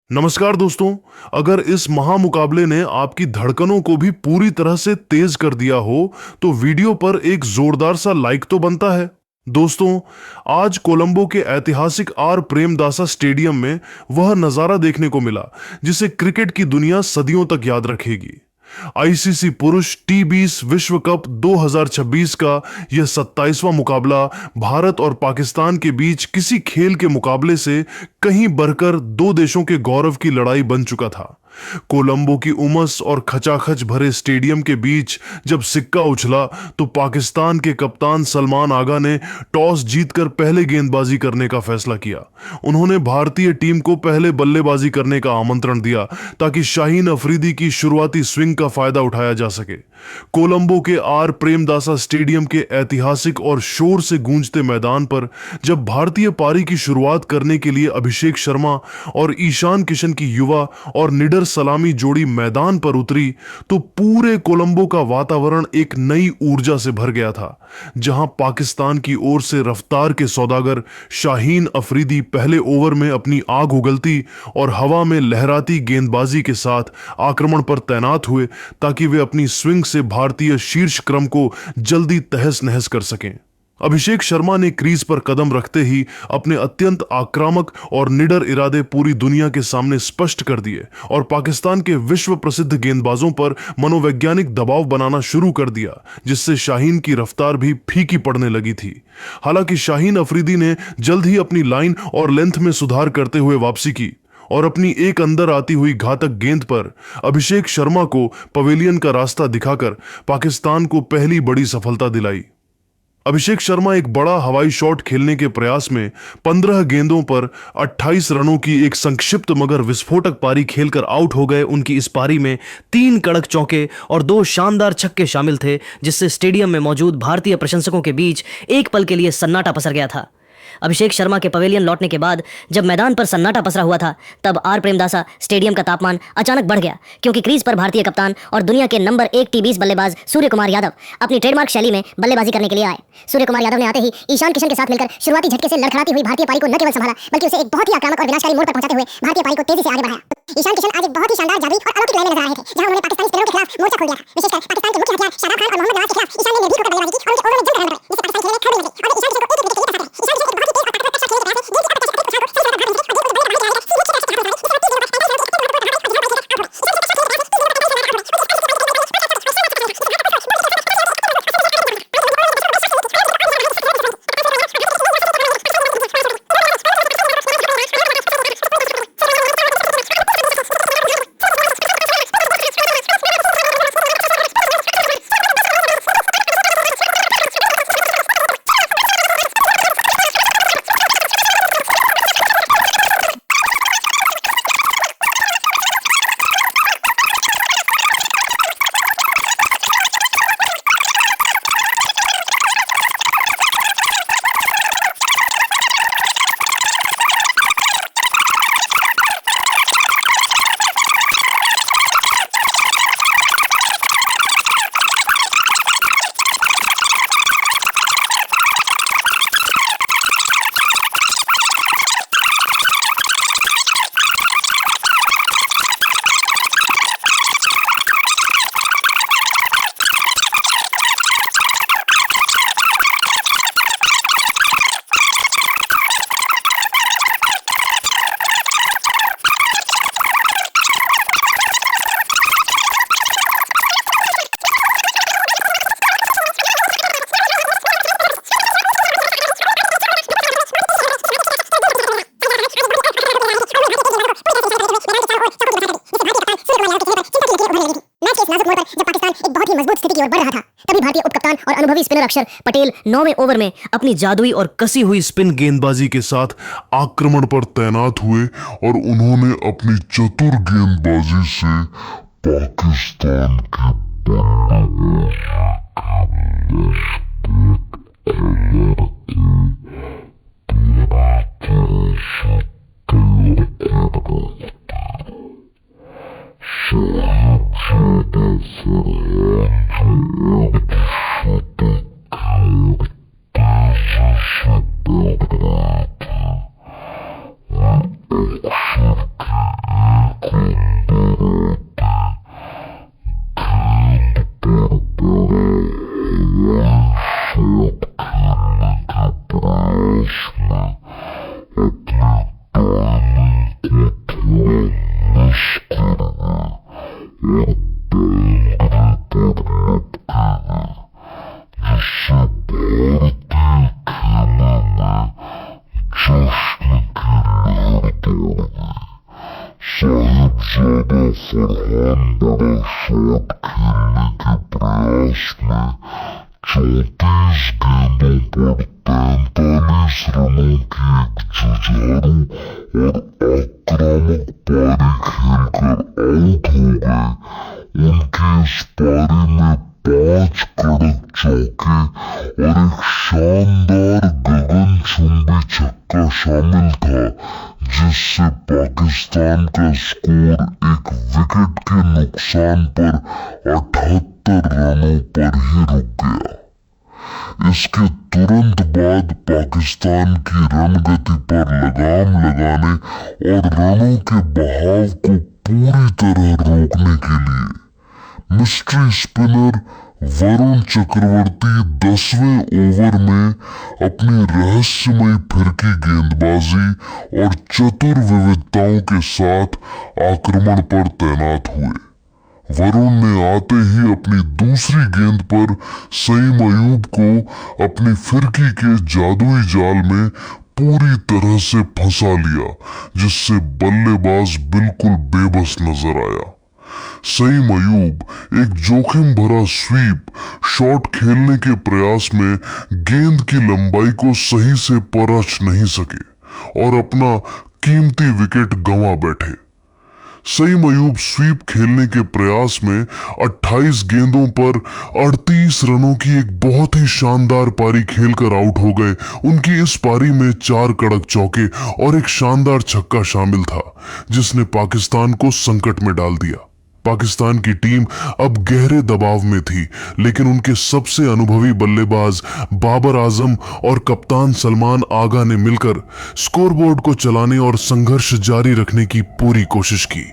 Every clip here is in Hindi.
नमस्कार दोस्तों। अगर इस महामुकाबले ने आपकी धड़कनों को भी पूरी तरह से तेज कर दिया हो तो वीडियो पर एक जोरदार सा लाइक तो बनता है। दोस्तों, आज कोलंबो के ऐतिहासिक आर प्रेमदासा स्टेडियम में वह नजारा देखने को मिला जिसे क्रिकेट की दुनिया सदियों तक याद रखेगी। आईसीसी पुरुष टी20 विश्व कप 2026 का यह 27वां मुकाबला भारत और पाकिस्तान के बीच किसी खेल के मुकाबले से कहीं बढ़कर दो देशों के गौरव की लड़ाई बन चुका था। कोलंबो की उमस और खचाखच भरे स्टेडियम के बीच जब सिक्का उछला तो पाकिस्तान के कप्तान सलमान आगा ने टॉस जीतकर पहले गेंदबाजी करने का फैसला किया। उन्होंने भारतीय टीम को पहले बल्लेबाजी करने का आमंत्रण दिया ताकि शाहीन अफरीदी की शुरुआती स्विंग का फायदा उठाया जा सके। कोलंबो के आर प्रेमदासा स्टेडियम के ऐतिहासिक और शोर से गूंजते मैदान पर जब भारतीय पारी की शुरुआत करने के लिए अभिषेक शर्मा और ईशान किशन की युवा और निडर सलामी जोड़ी मैदान पर उतरी तो पूरे कोलंबो का वातावरण एक नई ऊर्जा से भर गया था। जहां पाकिस्तान की ओर से रफ्तार के सौदागर शाहीन अफरीदी पहले ओवर में अपनी आग उगलती और हवा में लहराती गेंदबाजी के साथ आक्रमण पर तैनात हुए ताकि वे अपनी स्विंग से भारतीय शीर्ष क्रम को जल्दी तहस नहस कर सकें। अभिषेक शर्मा ने क्रीज पर कदम रखते ही अपने अत्यंत आक्रामक और निडर इरादे पूरी दुनिया के सामने स्पष्ट कर दिए और पाकिस्तान के विश्व प्रसिद्ध गेंदबाजों पर मनोवैज्ञानिक दबाव बनाना शुरू कर दिया, जिससे शाहीन की रफ्तार भी फीकी पड़ने लगी थी। हालांकि शाहीन अफरीदी ने जल्द ही अपनी लाइन और लेंथ में सुधार करते हुए वापसी की और अपनी एक अंदर आती हुई घातक गेंद पर अभिषेक शर्मा को पवेलियन का रास्ता दिखाकर पाकिस्तान को पहली बड़ी सफलता दिलाई। अभिषेक शर्मा एक बड़ा हवाई शॉट खेलने के प्रयास में 15 गेंदों पर 28 रनों की एक संक्षिप्त मगर विस्फोटक पारी खेलकर आउट हो गए। उनकी इस पारी में 3 कड़क चौके और 2 शानदार छक्के शामिल थे, जिससे स्टेडियम में मौजूद भारतीय प्रशंसकों के बीच एक पल के लिए सन्नाटा पसर गया था। अभिषेक शर्मा के पवेलियन लौटने के बाद जब मैदान पर सन्नाटा पसरा हुआ था तब आर प्रेमदासा स्टेडियम का तापमान अचानक बढ़ गया, क्योंकि क्रीज पर भारतीय कप्तान और दुनिया के नंबर 1 टी20 बल्लेबाज सूर्य कुमार यादव अपनी ट्रेडमार्क शैली में बल्लेबाजी करने के लिए आए। सूर्य कुमार यादव ने आते ही ईशान किशन के साथ मिलकर शुरुआती झटके से लड़खड़ाती हुई भारतीय पारी को न केवल संभाला बल्कि उसे एक बहुत ही आक्रामक और विनाशकारी मोड़ पर पहुंचाते हुए भारतीय पारी को तेजी से आगे बढ़ाया। ईशान किशन आज एक बहुत ही शानदार जादुई और अलौकिक लय में नजर आ रहे थे, जहां उन्होंने पाकिस्तानी स्पिनरों के खिलाफ मोर्चा खोल दिया था। विशेषकर पाकिस्तान के मुख्य हथियार शादाब खान और मोहम्मद नवाज के खिलाफ ईशान ने निर्भीक होकर बल्लेबाजी की और उनके ओवर में जमकर रन बनाए, जिससे पाकिस्तानी खेलने में खड़े लगे और ईशान किशन को एक विकेट के लिए फंसा ईशान किशन एक बहुत ही तेज और ताकतवर शॉट खेलने के मजबूत स्थिति की ओर बढ़ रहा था। तभी भारतीय उपकप्तान और अनुभवी स्पिनर अक्षर पटेल 9वें ओवर में अपनी जादुई और कसी हुई स्पिन गेंदबाजी के साथ आक्रमण पर तैनात हुए और उन्होंने अपनी चतुर गेंदबाजी से पाकिस्तान की फरहान बड़ा शॉट खेलने के प्रयास में 34 गेंदों पर 43 रनों की एक जुझारू और आक्रामक पारी खेलकर आउट हो गए। उनकी इस पारी में 5 कड़क चौके और एक शानदार गगनचुंबी छक्का शामिल था, जिससे पाकिस्तान का स्कोर एक विकेट के नुकसान पर 78 रनों पर ही रुक गया। इसके तुरंत बाद पाकिस्तान की रन गति पर लगाम लगाने और रनों के बहाव को पूरी तरह रोकने के लिए मिस्ट्री स्पिनर वरुण चक्रवर्ती 10वें ओवर में अपनी रहस्यमय फिरकी गेंदबाजी और चतुर विविधताओं के साथ आक्रमण पर तैनात हुए। वरुण ने आते ही अपनी दूसरी गेंद पर सईम अयूब को अपनी फिरकी के जादुई जाल में पूरी तरह से फंसा लिया, जिससे बल्लेबाज बिल्कुल बेबस नजर आया। सईम अयूब एक जोखिम भरा स्वीप शॉट खेलने के प्रयास में गेंद की लंबाई को सही से परख नहीं सके और अपना कीमती विकेट गंवा बैठे। सईम अयूब स्वीप खेलने के प्रयास में 28 गेंदों पर 38 रनों की एक बहुत ही शानदार पारी खेलकर आउट हो गए। उनकी इस पारी में 4 कड़क चौके और एक शानदार छक्का शामिल था, जिसने पाकिस्तान को संकट में डाल दिया। पाकिस्तान की टीम अब गहरे दबाव में थी, लेकिन उनके सबसे अनुभवी बल्लेबाज बाबर आजम और कप्तान सलमान आगा ने मिलकर स्कोरबोर्ड को चलाने और संघर्ष जारी रखने की पूरी कोशिश की।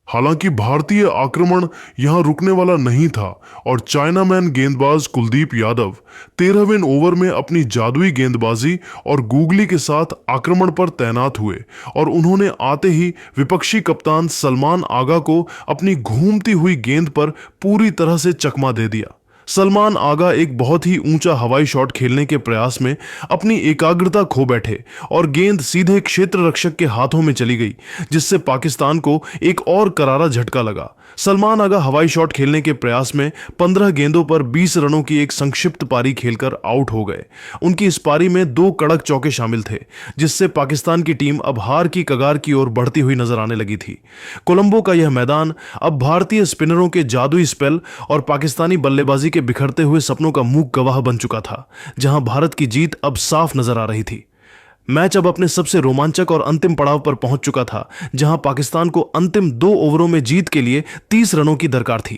हालांकि भारतीय आक्रमण यहां रुकने वाला नहीं था और चाइनामैन गेंदबाज कुलदीप यादव 13वें ओवर में अपनी जादुई गेंदबाजी और गूगली के साथ आक्रमण पर तैनात हुए और उन्होंने आते ही विपक्षी कप्तान सलमान आगा को अपनी घूमती हुई गेंद पर पूरी तरह से चकमा दे दिया। सलमान आगा एक बहुत ही ऊंचा हवाई शॉट खेलने के प्रयास में अपनी एकाग्रता खो बैठे और गेंद सीधे क्षेत्र रक्षक के हाथों में चली गई, जिससे पाकिस्तान को एक और करारा झटका लगा। सलमान आगा हवाई शॉट खेलने के प्रयास में 15 गेंदों पर 20 रनों की एक संक्षिप्त पारी खेलकर आउट हो गए। उनकी इस पारी में 2 कड़क चौके शामिल थे, जिससे पाकिस्तान की टीम अब हार की कगार की ओर बढ़ती हुई नजर आने लगी थी। कोलंबो का यह मैदान अब भारतीय स्पिनरों के जादुई स्पेल और पाकिस्तानी बल्लेबाजी के बिखरते हुए सपनों का मूक गवाह बन चुका था, जहां भारत की जीत अब साफ नजर आ रही थी। मैच अब अपने सबसे रोमांचक और अंतिम पड़ाव पर पहुंच चुका था, जहां पाकिस्तान को अंतिम 2 ओवरों में जीत के लिए 30 रनों की दरकार थी।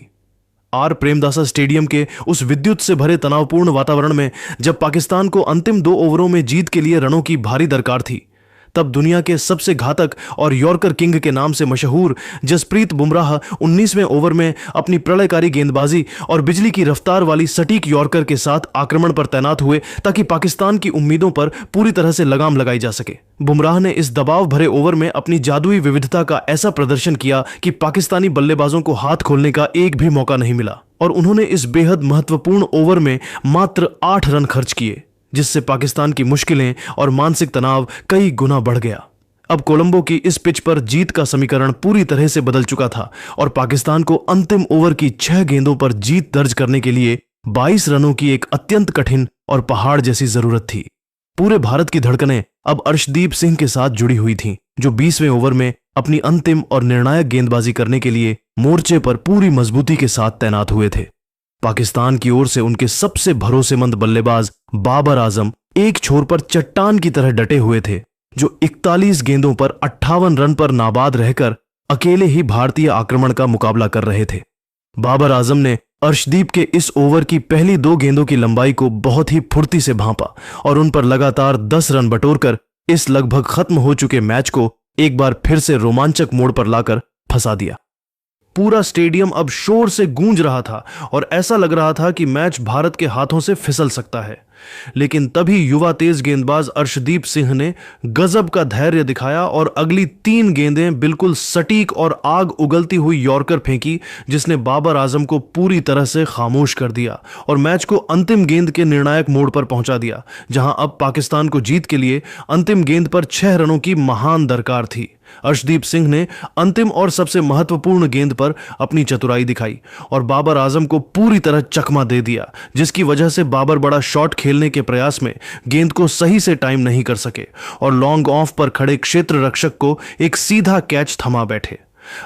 आर प्रेमदासा स्टेडियम के उस विद्युत से भरे तनावपूर्ण वातावरण में जब पाकिस्तान को अंतिम 2 ओवरों में जीत के लिए रनों की भारी दरकार थी, तब दुनिया के सबसे घातक और यॉर्कर किंग के नाम से मशहूर जसप्रीत बुमराह 19वें ओवर में अपनी प्रलयकारी गेंदबाजी और बिजली की रफ्तार वाली सटीक यॉर्कर के साथ आक्रमण पर तैनात हुए, ताकि पाकिस्तान की उम्मीदों पर पूरी तरह से लगाम लगाई जा सके। बुमराह ने इस दबाव भरे ओवर में अपनी जादुई विविधता का ऐसा प्रदर्शन किया कि पाकिस्तानी बल्लेबाजों को हाथ खोलने का एक भी मौका नहीं मिला और उन्होंने इस बेहद महत्वपूर्ण ओवर में मात्र 8 रन खर्च किए, जिससे पाकिस्तान की मुश्किलें और मानसिक तनाव कई गुना बढ़ गया। अब कोलंबो की इस पिच पर जीत का समीकरण पूरी तरह से बदल चुका था और पाकिस्तान को अंतिम ओवर की 6 गेंदों पर जीत दर्ज करने के लिए 22 रनों की एक अत्यंत कठिन और पहाड़ जैसी जरूरत थी। पूरे भारत की धड़कनें अब अर्शदीप सिंह के साथ जुड़ी हुई थीं, जो 20वें ओवर में अपनी अंतिम और निर्णायक गेंदबाजी करने के लिए मोर्चे पर पूरी मजबूती के साथ तैनात हुए थे। पाकिस्तान की ओर से उनके सबसे भरोसेमंद बल्लेबाज बाबर आजम एक छोर पर चट्टान की तरह डटे हुए थे, जो 41 गेंदों पर 58 रन पर नाबाद रहकर अकेले ही भारतीय आक्रमण का मुकाबला कर रहे थे। बाबर आजम ने अर्शदीप के इस ओवर की पहली 2 गेंदों की लंबाई को बहुत ही फुर्ती से भांपा और उन पर लगातार 10 रन बटोरकर इस लगभग खत्म हो चुके मैच को एक बार फिर से रोमांचक मोड़ पर लाकर फंसा दिया। पूरा स्टेडियम अब शोर से गूंज रहा था और ऐसा लग रहा था कि मैच भारत के हाथों से फिसल सकता है, लेकिन तभी युवा तेज गेंदबाज अर्शदीप सिंह ने गजब का धैर्य दिखाया और अगली 3 गेंदें बिल्कुल सटीक और आग उगलती हुई यॉर्कर फेंकी, जिसने बाबर आजम को पूरी तरह से खामोश कर दिया और मैच को अंतिम गेंद के निर्णायक मोड़ पर पहुंचा दिया, जहां अब पाकिस्तान को जीत के लिए अंतिम गेंद पर 6 रनों की महान दरकार थी। अर्शदीप सिंह ने अंतिम और सबसे महत्वपूर्ण गेंद पर अपनी चतुराई दिखाई और बाबर आजम को पूरी तरह चकमा दे दिया, जिसकी वजह से बाबर बड़ा शॉट खेलने के प्रयास में गेंद को सही से टाइम नहीं कर सके और लॉन्ग ऑफ पर खड़े क्षेत्र रक्षक को एक सीधा कैच थमा बैठे।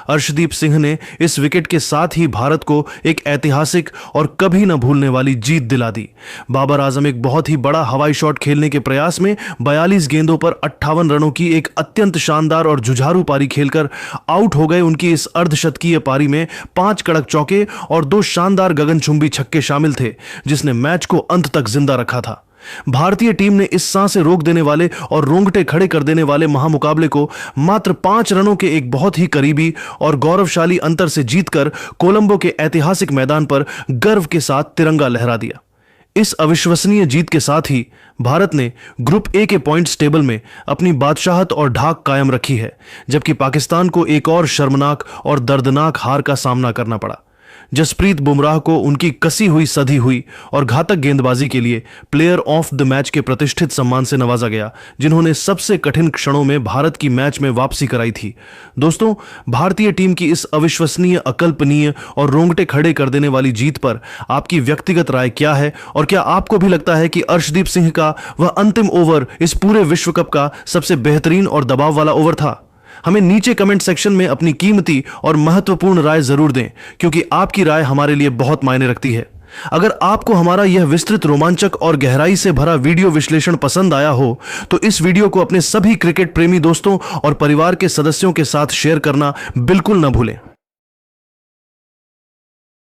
अर्शदीप सिंह ने इस विकेट के साथ ही भारत को एक ऐतिहासिक और कभी न भूलने वाली जीत दिला दी। बाबर आजम एक बहुत ही बड़ा हवाई शॉट खेलने के प्रयास में 42 गेंदों पर 58 रनों की एक अत्यंत शानदार और जुझारू पारी खेलकर आउट हो गए। उनकी इस अर्धशतकीय पारी में 5 कड़क चौके और 2 शानदार गगनचुंबी छक्के शामिल थे, जिसने मैच को अंत तक जिंदा रखा था। भारतीय टीम ने इस सांसें रोक देने वाले और रोंगटे खड़े कर देने वाले महामुकाबले को मात्र 5 रनों के एक बहुत ही करीबी और गौरवशाली अंतर से जीतकर कोलंबो के ऐतिहासिक मैदान पर गर्व के साथ तिरंगा लहरा दिया। इस अविश्वसनीय जीत के साथ ही भारत ने ग्रुप ए के पॉइंट्स टेबल में अपनी बादशाहत और ढाक कायम रखी है, जबकि पाकिस्तान को एक और शर्मनाक और दर्दनाक हार का सामना करना पड़ा। जसप्रीत बुमराह को उनकी कसी हुई, सधी हुई और घातक गेंदबाजी के लिए प्लेयर ऑफ द मैच के प्रतिष्ठित सम्मान से नवाजा गया, जिन्होंने सबसे कठिन क्षणों में भारत की मैच में वापसी कराई थी। दोस्तों, भारतीय टीम की इस अविश्वसनीय, अकल्पनीय और रोंगटे खड़े कर देने वाली जीत पर आपकी व्यक्तिगत राय क्या है और क्या आपको भी लगता है कि अर्शदीप सिंह का वह अंतिम ओवर इस पूरे विश्व कप का सबसे बेहतरीन और दबाव वाला ओवर था? हमें नीचे कमेंट सेक्शन में अपनी कीमती और महत्वपूर्ण राय जरूर दें, क्योंकि आपकी राय हमारे लिए बहुत मायने रखती है। अगर आपको हमारा यह विस्तृत, रोमांचक और गहराई से भरा वीडियो विश्लेषण पसंद आया हो तो इस वीडियो को अपने सभी क्रिकेट प्रेमी दोस्तों और परिवार के सदस्यों के साथ शेयर करना बिल्कुल न भूलें।